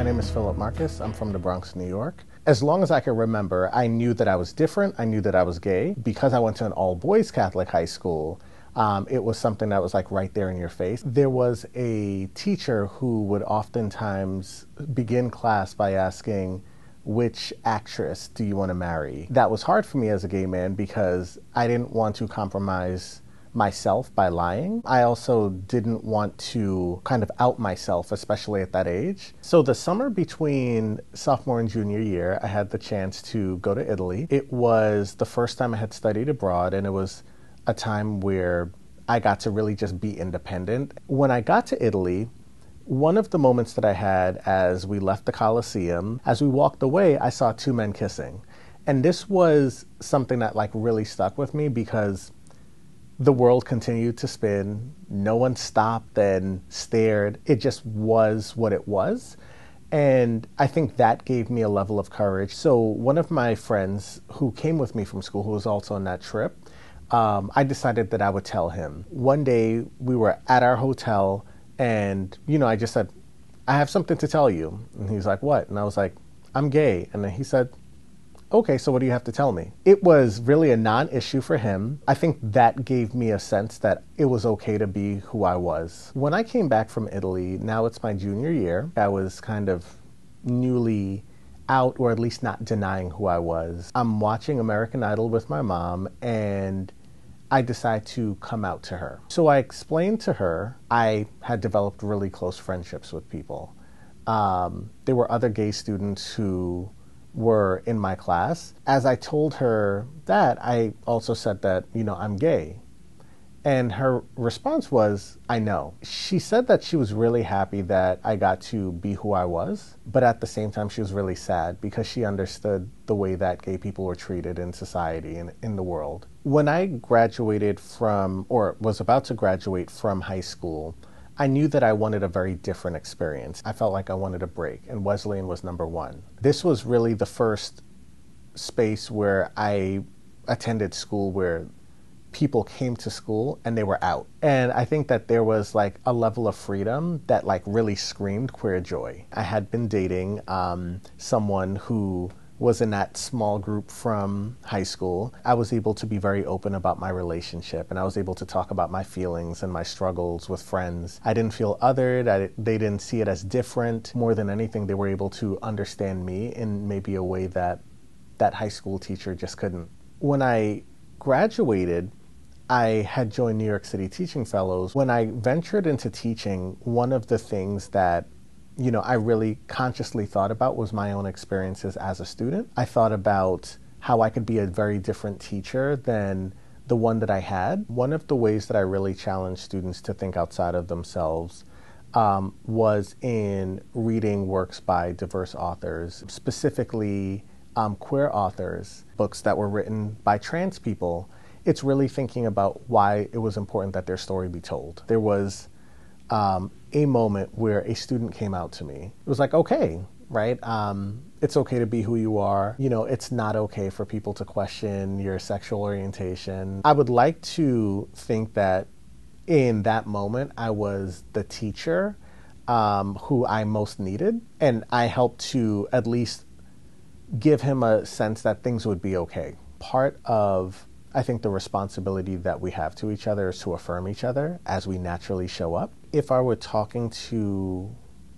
name is Philip Marcus. I'm from the Bronx, New York. As long as I can remember, I knew that I was different. I knew that I was gay. Because I went to an all-boys Catholic high school, it was something that was like right there in your face. There was a teacher who would oftentimes begin class by asking, which actress do you want to marry? That was hard for me as a gay man because I didn't want to compromise myself by lying. I also didn't want to kind of out myself, especially at that age. So the summer between sophomore and junior year, I had the chance to go to Italy. It was the first time I had studied abroad, and it was a time where I got to really just be independent. When I got to Italy, one of the moments that I had as we left the Colosseum, as we walked away, I saw two men kissing. And this was something that like really stuck with me because the world continued to spin. No one stopped and stared. It just was what it was. And I think that gave me a level of courage. So one of my friends who came with me from school, who was also on that trip, I decided that I would tell him. One day we were at our hotel and, I just said, I have something to tell you. And he's like, what? And I was like, I'm gay. And then he said, okay, so what do you have to tell me? It was really a non-issue for him. I think that gave me a sense that it was okay to be who I was. When I came back from Italy, now it's my junior year, I was kind of newly out, or at least not denying who I was. I'm watching American Idol with my mom, and I decide to come out to her. So I explained to her I had developed really close friendships with people. There were other gay students who were in my class. As I told her that, I also said that, I'm gay. And her response was, I know. She said that she was really happy that I got to be who I was, but at the same time, she was really sad because she understood the way that gay people were treated in society and in the world. When I graduated from, or was about to graduate from high school, I knew that I wanted a very different experience. I felt like I wanted a break, and Wesleyan was number one. This was really the first space where I attended school where people came to school and they were out. And I think that there was like a level of freedom that like really screamed queer joy. I had been dating someone who was in that small group from high school. I was able to be very open about my relationship, and I was able to talk about my feelings and my struggles with friends. I didn't feel othered. They didn't see it as different. More than anything, they were able to understand me in maybe a way that that high school teacher just couldn't. When I graduated, I had joined New York City Teaching Fellows. When I ventured into teaching, one of the things that I really consciously thought about was my own experiences as a student. I thought about how I could be a very different teacher than the one that I had. One of the ways that I really challenged students to think outside of themselves was in reading works by diverse authors, specifically queer authors, books that were written by trans people. It's really thinking about why it was important that their story be told. There was a moment where a student came out to me. It was like, okay, right? It's okay to be who you are. It's not okay for people to question your sexual orientation. I would like to think that in that moment, I was the teacher who I most needed, and I helped to at least give him a sense that things would be okay. Part of I think the responsibility that we have to each other is to affirm each other as we naturally show up. If I were talking to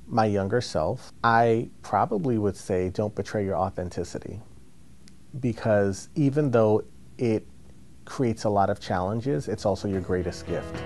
my younger self, I probably would say don't betray your authenticity. Because even though it creates a lot of challenges, it's also your greatest gift.